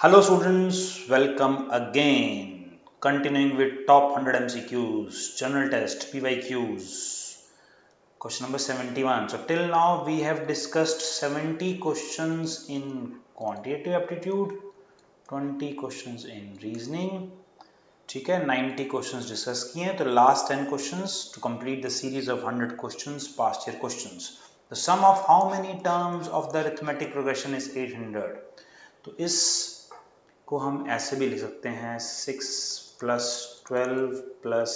Hello students, welcome again. Continuing with top 100 MCQs, general test, PYQs. Question number 71. So till now we have discussed 70 questions in quantitative aptitude, 20 questions in reasoning. ठीक है, 90 questions discuss किए हैं. तो last 10 questions to complete the series of 100 questions, past year questions. The sum of how many terms of the arithmetic progression is 800. तो इस को हम ऐसे भी लिख सकते हैं 6 plus 12 plus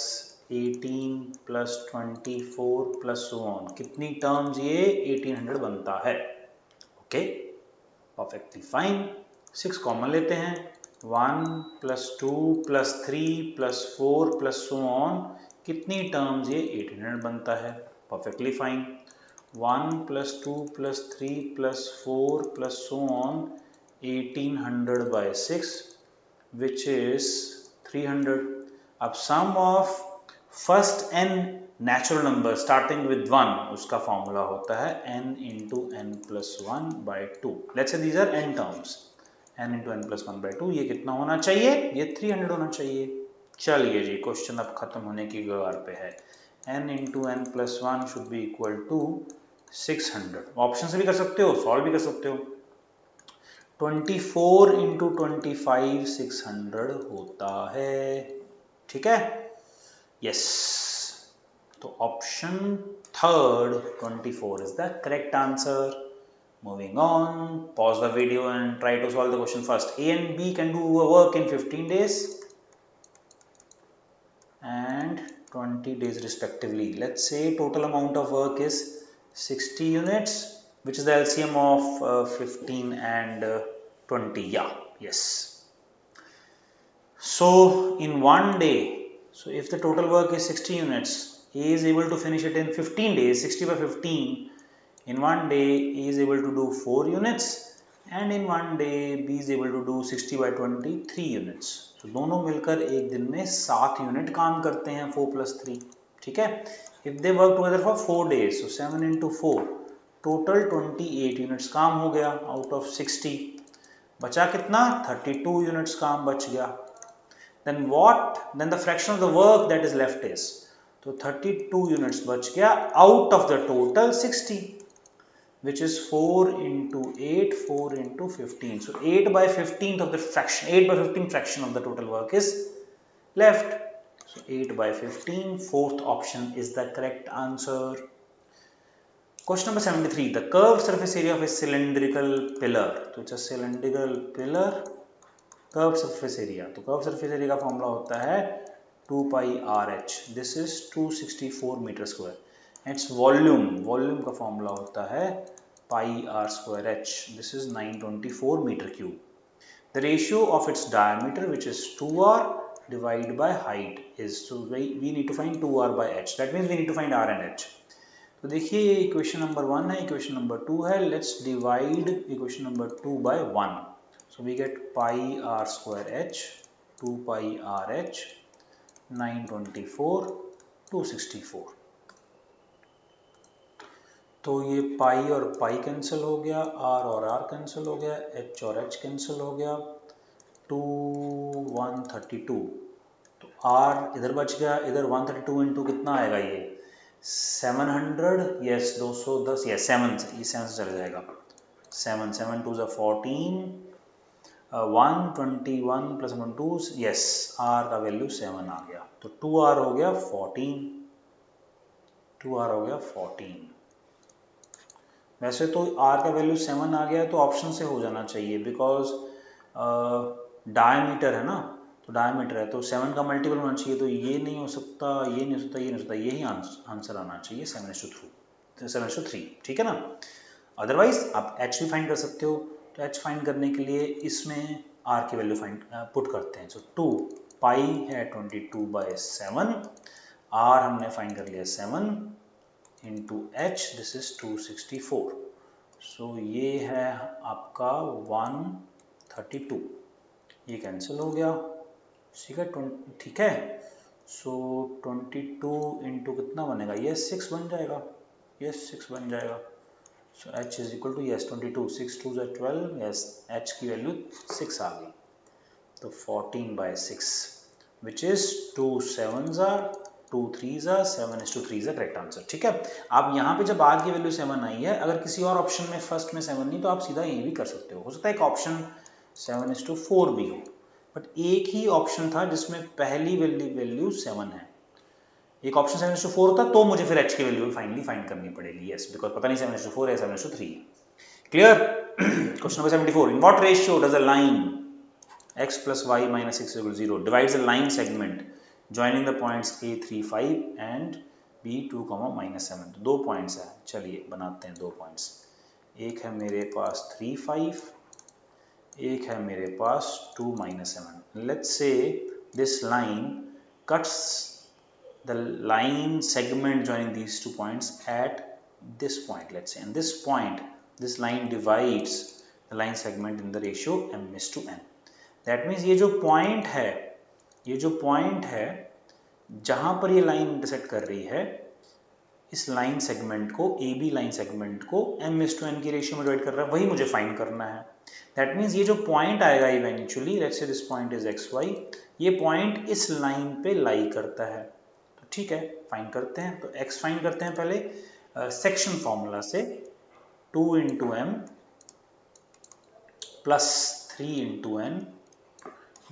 18 plus 24 plus so on. कितनी टर्म्स ये 1800 बनता है. Okay, perfectly fine. 6 कॉमन लेते हैं. 1 plus 2 plus 3 plus 4 plus so on. कितनी टर्म्स ये 1800 बनता है. Perfectly fine. 1 plus 2 plus 3 plus 4 plus so on 1800 by 6 which is 300. अब sum of first n natural number starting with 1 उसका फॉर्मूला होता है n into n plus 1 by 2. Let's say these are n terms. n into n plus 1 by 2. ये कितना होना चाहिए? ये 300 होना चाहिए. चलिए जी, क्वेश्चन अब खत्म होने की कगार पे है. n into n plus 1 should be equal to 600. Option से भी कर सकते हो, सॉल्व भी कर सकते हो. 24 इंटू 25 600 होता है. ठीक है, यस. तो option third 24 is the correct answer. Moving on, pause the video and try to solve the question first. A and B can do a work in 15 days and 20 days respectively. Let's say total amount of work is 60 units, which is the LCM of 15 and 20. Yeah, yes. So in one day, so if the total work is 60 units, A is able to finish it in 15 days. 60 by 15 in one day, A is able to do 4 units, and in one day B is able to do 60 by 20 3 units. तो दोनों मिलकर एक दिन में 7 unit काम करते हैं. 4 plus 3. ठीक है. If they work together for 4 days, so 7 into 4, total 28 units काम हो गया out of 60. बचा कितना? 32 यूनिट्स काम बच गया. Then what? Then the fraction of the work that is left is, तो 32 यूनिट्स बच गया out of the total 60, which is 4 into 8, 4 into 15. So 8 by 15th of the fraction, 8 by 15 fraction of the total work is left. So 8 by 15, fourth option is the correct answer. Question number 73. The curved surface area of a cylindrical pillar. तो it's a cylindrical pillar, curved surface area. तो curved surface area का formula होता है 2 pi RH. This is 264 meter square. Its volume का formula होता है pi r square h. This is 924 meter cube. The ratio of its diameter, which is 2r divided by height, is, so we need to find 2r by h. That means we need to find r and h. तो देखिए, ये equation number 1 है, equation number 2 है. Let's divide equation number 2 by 1. So we get pi r square h, 2 pi r h, 924, 264. तो ये पाई और pi cancel हो गया, r और r कैंसिल हो गया, h और h कैंसिल हो गया. 2 132. तो r इधर बच गया, इधर 132 इंटू कितना आएगा ये 700. यस, 210. यस, 7 से, ये 7 से चला जाएगा. 7 7 2 14, 121 प्लस 1 2. यस, r का वैल्यू 7 आ गया. तो 2r हो गया 14. 2r हो गया 14. वैसे तो r का वैल्यू 7 आ गया तो ऑप्शन से हो जाना चाहिए, बिकॉज डायमीटर है ना, तो डायमीटर है तो 7 का मल्टीपल होना चाहिए. तो ये नहीं हो सकता, ये नहीं हो सकता, ये नहीं हो सकता. यही आंसर आना चाहिए 7:3. ठीक है ना. अदरवाइज आप h भी फाइंड कर सकते हो. तो h फाइंड करने के लिए इसमें r की वैल्यू फाइंड पुट करते हैं. सो 2 पाई है 22/7, r हमने फाइंड कर लिया 7 इंटू h, दिस इज 264. सो ये है आपका 132. ये कैंसिल हो गया. ठीक है. सो 22 इंटू कितना बनेगा, ये 6 बन जाएगा. यस, 6 बन जाएगा. So h is equal to, yes, 22. 6 2 12. Yes, h की वैल्यू 6 आ गई. तो 14/6 which is 2 7s are 2 3s are 7:3 is the correct answer। ठीक है, आप यहाँ पे जब आर की वैल्यू 7 आई है, अगर किसी और ऑप्शन में फर्स्ट में 7 नहीं तो आप सीधा ये भी कर सकते हो सकता है एक ऑप्शन 7:4 भी हो, बट एक ही ऑप्शन था जिसमें पहली वैल्यू 7 है। एक ऑप्शन 7:4 होता तो मुझे फिर h की वैल्यू फाइनली फाइंड करनी पड़ेगी, यस, बिकॉज पता नहीं 7:4 है 7:3 है। Clear? Question number 74, in what ratio does a line x plus y minus 6 equal 0 divides a line segment joining the points a 3 5 and b 2 -7। तो दो पॉइंट्स है, चलिए बनाते हैं दो पॉइंट्स। एक है मेरे पास 3 5, एक है मेरे पास 2 -7। Let's say this line cuts the line segment joining these two points at this point, let's say, and this point, this line divides the line segment in the ratio m:n। That means ये जो point है जहां पर ये line intersect कर रही है, इस लाइन सेगमेंट को, ए बी लाइन सेगमेंट को m:n की रेशियो में डिवाइड कर रहा है, वही मुझे फाइंड करना है। दैट मीन्स ये जो पॉइंट आएगा eventually, let's say this point is xy, ये पॉइंट इस लाइन पे लाई करता है। तो ठीक है, फाइंड करते हैं। तो x फाइंड करते हैं पहले सेक्शन फॉर्मूला से, 2 × m plus 3 × n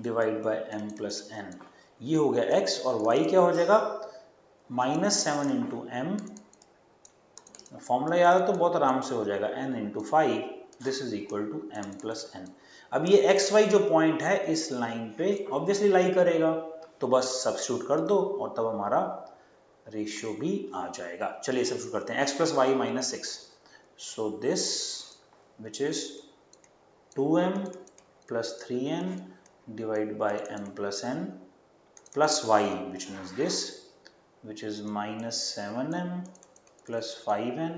divide by m plus n। ये हो गया x और y क्या हो जाएगा, -7 × m, फॉर्मूला याद है तो बहुत आराम से हो जाएगा, n × 5, this is equal to m plus n। अब ये एक्स वाई जो पॉइंट है इस लाइन पे ऑब्वियसली लाई करेगा, तो बस सब्स्टिट्यूट कर दो और तब हमारा रेशियो भी आ जाएगा। चलिए सब्स्टिट्यूट करते हैं, x plus y minus 6, so this which is 2m plus 3n divided by m plus n plus y, which means this, which is minus 7m plus 5n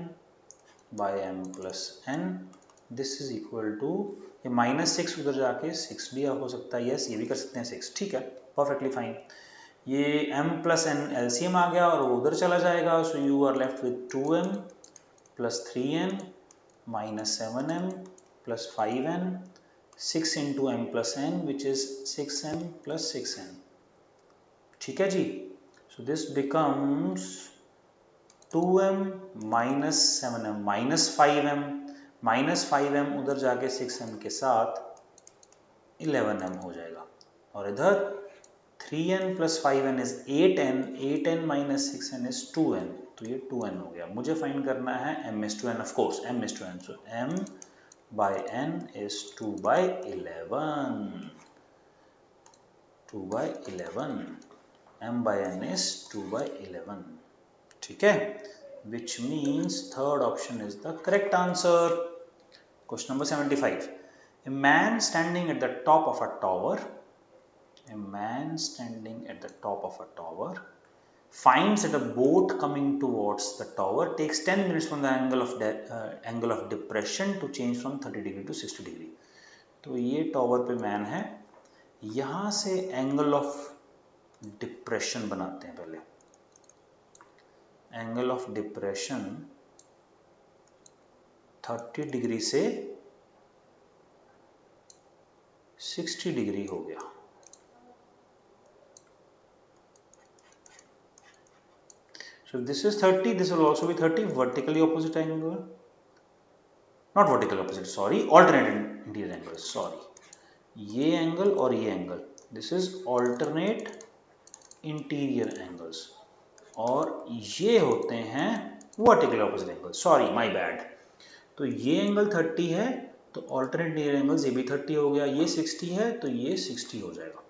by m plus n, this is equal to, ये -6 उधर जाके 6 भी हो सकता है, yes, ये भी कर सकते हैं 6, ठीक है, परफेक्टली फाइन। ये m plus n LCM आ गया और वो उधर चला जाएगा, so you are left with 2m plus 3n minus 7m plus 5n 6 × m plus n which is 6m plus 6n। ठीक है जी, so this becomes 2m minus 7m minus 5m उधर जाके 6m के साथ 11m हो जाएगा, और इधर 3n plus 5n is 8n minus 6n is 2n, तो ये 2n हो गया। मुझे फाइंड करना है m:n, of course m:n, so m by n is 2/11, 2/11, m by n is 2/11, ठीक है, which means third option is the correct answer। Question number 75, a man standing at the top of a tower, finds that a boat coming towards the tower takes 10 minutes from the angle of depression to change from 30 degree to 60 degree। तो ये tower पे man है, यहां से angle of depression बनाते हैं पहले। Angle of depression 30 degree से 60 डिग्री हो गया। So if this is 30, this will also be 30, vertically opposite angle, not vertical opposite, sorry, alternate interior angle, sorry, ये एंगल और ये angle, this is alternate interior angles, और ये होते हैं vertical opposite angle, sorry my bad। तो ये angle 30 है तो alternate interior angles ये भी 30 हो गया, ये 60 है तो ये 60 हो जाएगा,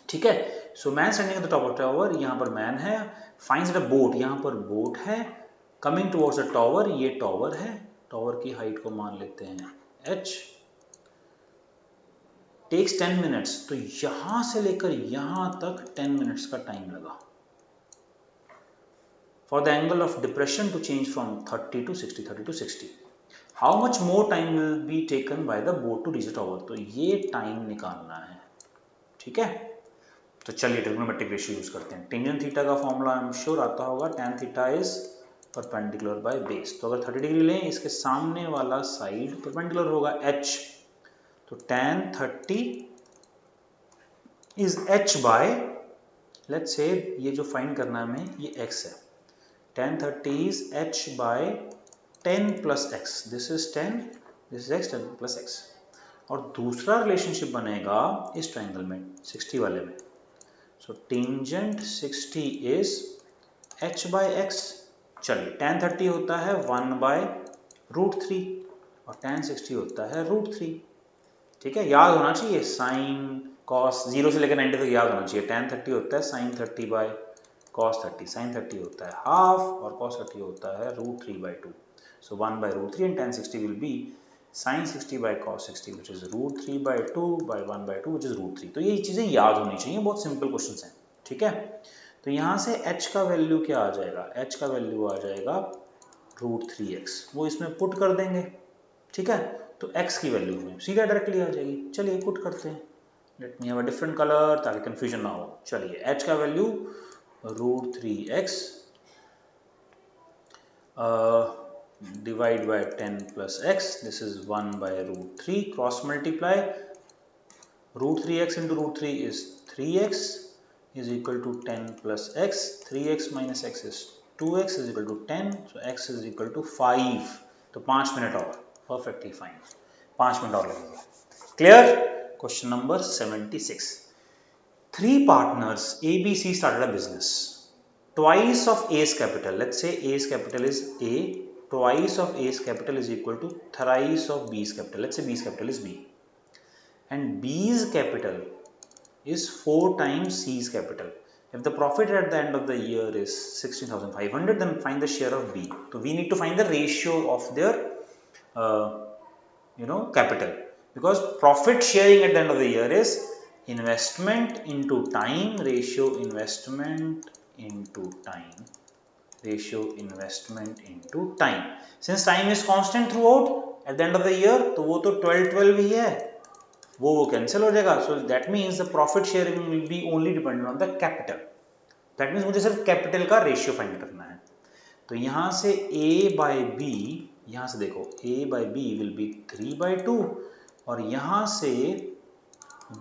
ठीक है। So man standing at the top of tower, यहाँ पर मैन है, फाइंड्स दैट अ बोट, यहाँ पर बोट है, कमिंग टुवर्ड्स द टावर, ये टावर है, टावर की हाइट को मान लेते हैं h, टेक्स 10 मिनट्स, तो यहां से लेकर यहां तक 10 मिनट्स का टाइम लगा for the angle of depression to change from 30 to 60, 30 to 60। How much more time will be taken by the boat to reach the tower, तो ये टाइम निकालना है, ठीक है। तो चलिए ट्रिग्नोमेट्रिक रेशियो यूज करते हैं। टेंजेंट थीटा का फॉर्मूला आई एम श्योर आता होगा, tan theta is perpendicular by base, तो अगर 30 डिग्री लें, इसके सामने वाला साइड परपेंडिकुलर होगा h, तो tan 30 is h by, let's say ये जो फाइंड करना है हमें, ये x है, tan 30 is h by 10 plus x, this is 10, this is x, 10 plus x. और दूसरा रिलेशनशिप बनेगा इस ट्रायंगल में 60 वाले में, so tangent 60 is h by x. चलिए tan 30 होता है 1 by √3 और tan 60 होता है √3. ठीक है, याद होना चाहिए, साइन कॉस 0 से लेकर 90 तक याद होना चाहिए. tan 30 होता है sin 30 by cos 30, sin 30 होता है हाफ और cos 30 होता है √3/2. So 1 by √3 and tan 60 will be sin 60 by cos 60 which is √3/2 by 1/2 which is √3. तो ये चीजें याद होनी चाहिए, बहुत सिंपल क्वेश्चंस हैं. ठीक है, तो यहाँ से h का वैल्यू क्या आ जाएगा, h का वैल्यू आ जाएगा √3x, वो इसमें पुट कर देंगे. ठीक है, तो x की वैल्यू में सीधा डायरेक्टली आ जाएगी. चलिए पुट करते हैं, let me have a different colour ताकि कंफ्यूजन ना हो. चलिए h का value √3x divide by 10 plus x, this is 1 by √3, cross multiply, √3x into √3 is 3x is equal to 10 plus x, 3x minus x is 2x is equal to 10, so x is equal to 5. तो 5 minute और, perfectly fine, 5 minute और लगेंगे. Clear? Question number 76. 3 partners A, B, C started a business. Twice of A's capital, let's say A's capital is A, twice of A's capital is equal to thrice of B's capital, let's say B's capital is B, and B's capital is 4 times C's capital. If the profit at the end of the year is 16,500, then find the share of B. So we need to find the ratio of their capital, because profit sharing at the end of the year is investment into time ratio investment into time ratio investment into time. Since time is constant throughout at the end of the year, तो वो तो 12 ही है, वो cancel हो जाएगा. So that means the profit sharing will be only dependent on the capital. That means मुझे सिर्फ capital का रेशियो फाइंड करना है. तो यहाँ से A by B, यहाँ से देखो A by B will be 3/2 और यहाँ से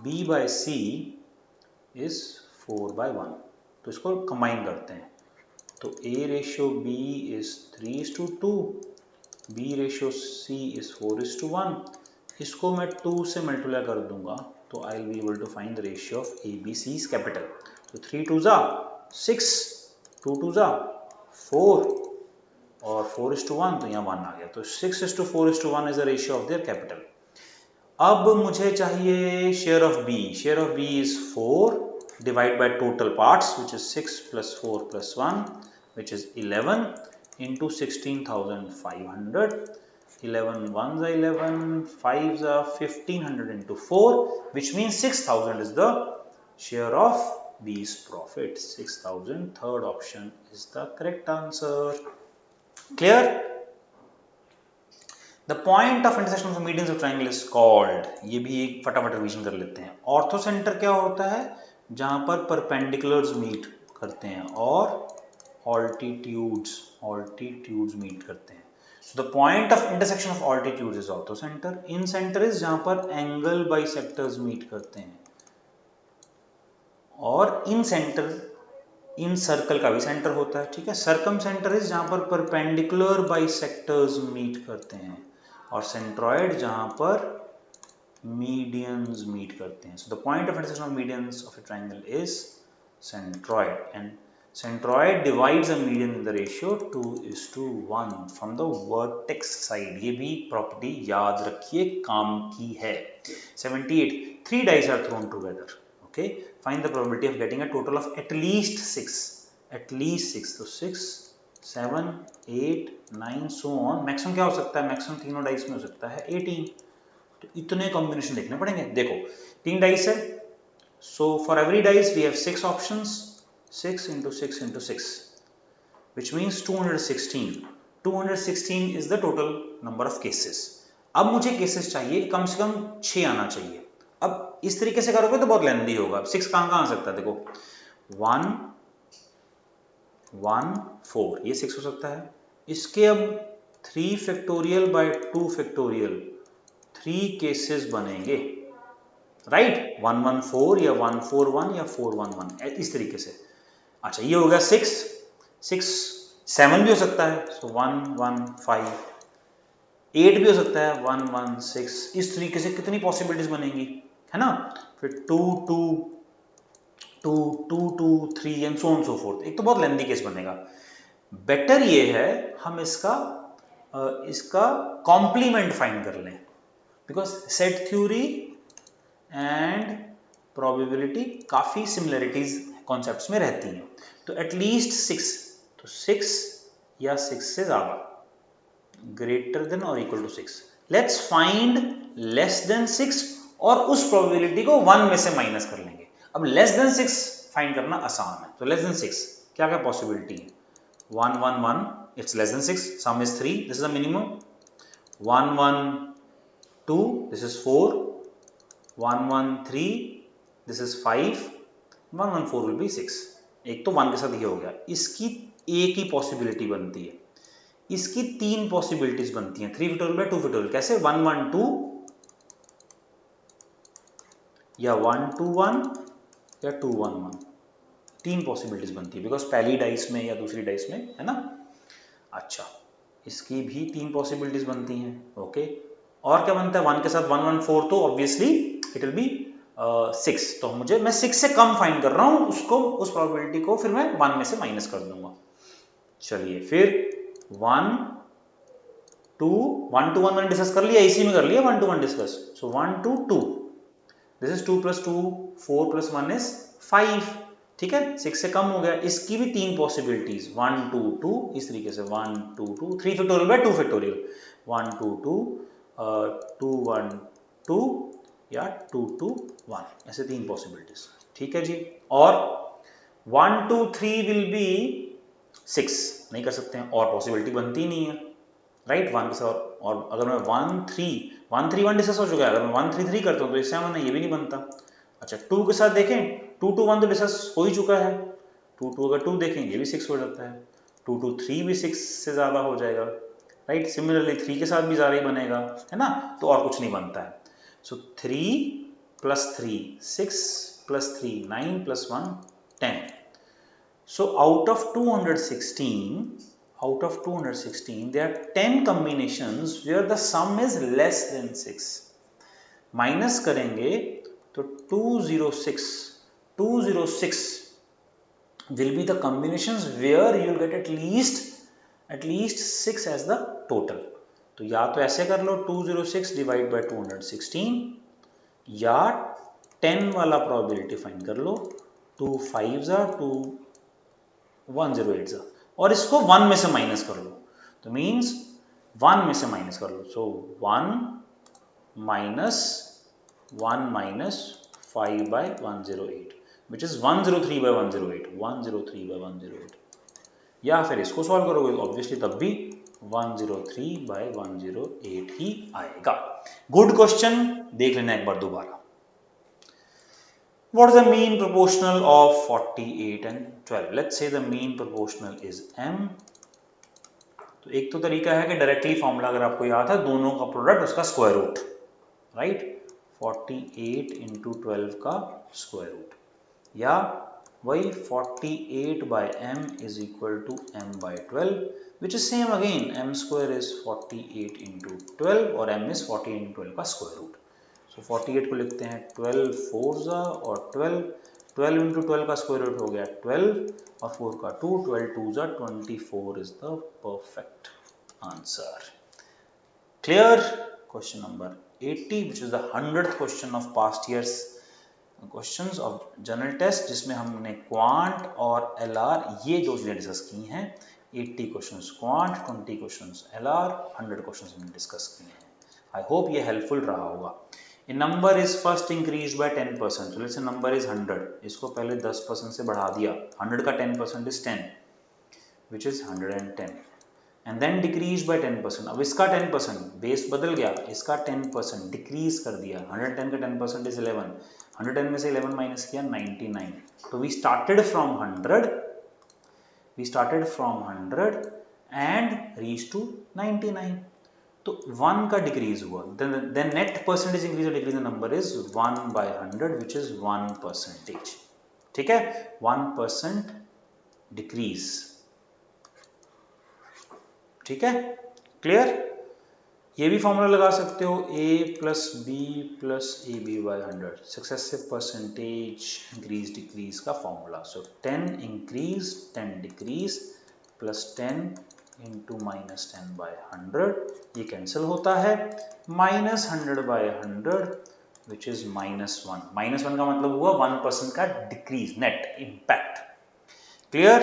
B by C is 4/1. तो इसको कंबाइन करते हैं, तो A ratio B is 3:2, B ratio C is 4:1. इसको मैं 2 से मल्टीप्लाई कर दूंगा तो I will be able to find the ratio of ABC's capital. तो 3 2 जा 6, 2 2 जा 4 और 4:1, तो यहाँ 1 आ गया. तो 6:4:1 is the ratio of their capital. अब मुझे चाहिए share of B. Share of B is 4 divided by total parts, which is 6 plus 4 plus 1, which is 11 into 16,500. 11 ones are 11, 5s are 1500 into 4, which means 6,000 is the share of B's profit. 6,000, third option is the correct answer. Clear? The point of intersection of the medians of triangle is called, ये भी एक फटाफट revision कर लेते हैं. ऑर्थोसेंटर क्या होता है, जहां पर परपेंडिकुलर्स मीट करते हैं और ऑल्टीट्यूड्स मीट करते हैं. So the point of intersection of altitudes is orthocenter. Incenter is जहां पर एंगल बाइसेक्टर्स मीट करते हैं, और इन सेंटर, इन सर्कल का भी सेंटर होता है. ठीक है, सर्कम सेंटर इज जहां पर परपेंडिकुलर बाइसेक्टर्स मीट करते हैं, और सेंट्रॉइड जहां पर medians मीट करते हैं. So the point of intersection of medians of a triangle is centroid, and centroid divides a median in the ratio 2:1 from the vertex side. ये भी प्रॉपर्टी याद रखिए, काम की है. 78. 3 dice are thrown together. Okay, find the probability of getting a total of at least 6. At least 6. तो 6, 7, 8, 9 so on. Maximum क्या हो सकता है, मैक्सिमम तीनों डाइस में हो सकता है 18. तो इतने कॉम्बिनेशन देखने पड़ेंगे. देखो 3 डाइस है, so for every dice we have 6 options. 6 into 6 into 6 which means 216. 216 is the total number of cases. अब मुझे केसेस चाहिए, कम से कम 6 आना चाहिए. अब इस तरीके से करोगे तो बहुत लेंदी होगा. अब 6 कहां आ सकता है, देखो 1 1 4, ये 6 हो सकता है. इसके अब 3 फैक्टोरियल by 2 फैक्टोरियल, 3 केसेस बनेंगे. राइट, 114 या 141 या 411 इस तरीके से। अच्छा ये हो गया 6, 6 7 भी हो सकता है, सो 115, 8 भी हो सकता है 116, इस तरीके से कितनी पॉसिबिलिटीज बनेंगी, है ना। फिर 2 2 2 2 2 3 and so on so fourth. एक तो बहुत लेंथी केस बनेगा। बेटर ये है हम इसका कॉम्प्लीमेंट फाइंड कर लें, because set theory and probability काफी सिमिलरिटीज कॉन्सेप्ट्स में रहती हैं। तो एटलीस्ट 6, तो 6 या 6 से ज्यादा, ग्रेटर देन और equal to 6। Let's find less than 6 और उस प्रोबेबिलिटी को 1 में से माइनस कर लेंगे। अब लेस देन 6 फाइंड करना आसान है, तो लेस देन 6 क्या क्या पॉसिबिलिटी है, 1 1 1 it's less than 6, sum is 3, this is the minimum, 1 1 2, this is 4, 1 1 3, this is 5, 1 1 4 will be 6। एक तो 1 के साथ ये हो गया, इसकी एक ही पॉसिबिलिटी बनती है, इसकी 3 पॉसिबिलिटीज बनती हैं, 3 फैक्टोरियल बाय 2 फैक्टोरियल। कैसे, 1 1 2 या 1 2 1 या 2 1 1, 3 पॉसिबिलिटीज बनती है, बिकॉज पहली डाइस में या दूसरी डाइस में, है ना। अच्छा इसकी भी 3 पॉसिबिलिटीज बनती हैं, ओके। और क्या बनता है 1 के साथ, 1 1 4, तो ऑब्वियसली इट विल बी 6। तो मैं 6 से कम फाइंड कर रहा हूं, उस प्रोबेबिलिटी को फिर मैं 1 में से माइनस कर दूंगा। चलिए फिर 1 2 1 2 1 मैंने डिस्कस कर लिया, इसी में कर लिया 1 2 1 discuss. So 1 2 2, this is 2 + 2, 4 + 1 is 5, ठीक है, 6 से कम हो गया। इसकी भी 3 पॉसिबिलिटीज, 1 2 2, इस तरीके से 1 2 2, 3 फैक्टोरियल बाय 2 फैक्टोरियल, 1 2 2 2 1 2 या 2 2 1, ऐसे 3 पॉसिबिलिटीज, ठीक है जी। और 1 2 3 विल बी 6 नहीं कर सकते हैं, और पॉसिबिलिटी बनती नहीं है, राइट। 1 के साथ, और अगर मैं 1 3 1 3 1 डिस्कस हो चुका है, अगर मैं 1 3 3 करता हूँ तो इससे 7 है, ये भी नहीं बनता। अच्छा 2 के साथ देखें, 2 2 1 तो डिस्कस हो ही चुका है, 2 2 अगर 2 देखें ये भी 6 हो जाता है, 2 2 3 भी 6 से ज्यादा हो जाएगा, राइट। सिमिलरली 3 के साथ भी ज्यादा ही बनेगा, है ना, तो और कुछ नहीं बनता है। सो 3 + 3 6 + 3 9 + 1 10। So out of 216, there are 10 combinations where the sum is less than 6. Minus करेंगे तो 206 will be the combinations where you will get at least 6 as the total. तो या तो ऐसे कर लो 206 डिवाइड बाय 216, या 10 वाला प्रोबेबिलिटी फाइंड कर लो, 2 5 2 108, और इसको 1 में से माइनस कर लो, तो मीन्स 1 में से माइनस कर लो। सो 1 minus 1 minus 5 by 108, which is 103 by 108, 103 by 108, या फिर इसको सॉल्व करोगे ऑब्वियसली तब भी 103 by 108 ही आएगा। गुड क्वेश्चन, देख लेना एक बार दोबारा। What is the mean proportional of 48 and 12? Let's say the mean proportional is m. तो एक तो तरीका है कि डायरेक्टली फॉर्मूला अगर आपको याद है, दोनों का प्रोडक्ट उसका स्क्वायर रूट, राइट, 48 × 12 का स्क्वायर रूट, या वही 48 by m is equal to m by 12, which is same again, m square is 48 × 12 और m is 48 × 12 का स्क्वायर रूट। सो 48 को लिखते हैं 12 4 और 12 × 12 का स्क्वायर रूट हो गया 12 और 4 का 2, 12 2 24 is the perfect answer. Clear? Question number 80, which is the 100th question of past years questions of general test, जिसमें हमने क्वांट और एलआर ये दो चीजें डिस्कस की हैं। 80 questions quant, 20 questions LR, 100 questions हमने डिस्कस किए हैं। आई होप ये हेल्पफुल रहा होगा। A number is first increased by 10%, so let's say number is 100, इसको पहले 10% से बढ़ा दिया, 100 का 10% is 10, which is 110, and then decreased by 10%। अब इसका 10% बेस बदल गया, इसका 10% डिक्रीज कर दिया, 110 का 10% is 11, 110 में से 11 माइनस किया 99। तो we started from 100 and reached to 99। तो 1 का डिक्रीज हुआ, then net percentage increase or decrease in number is 1/100 which is 1%. ठीक है, 1% डिक्रीज। ठीक है, क्लियर। ये भी फॉर्मूला लगा सकते हो, a plus b plus a b by 100, successive percentage increase decrease का formula. So 10 increase 10 decrease plus 10 into minus 10 by 100, ये कैंसिल होता है, माइनस 100 बाई 100 विच इज -1। -1 का मतलब हुआ 1% का डिक्रीज, नेट इम्पैक्ट। क्लियर।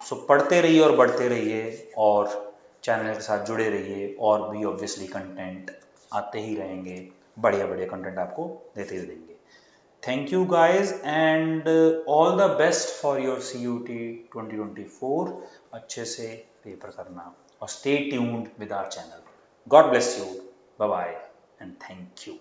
सो पढ़ते रहिए और बढ़ते रहिए और चैनल के साथ जुड़े रहिए, और भी ऑब्वियसली कंटेंट आते ही रहेंगे, बढ़िया बढ़िया कंटेंट आपको देते ही देंगे। Thank you guys and all the best for your CUT 2024। अच्छे से पेपर करना और stay tuned with our channel. God bless you, bye bye and thank you.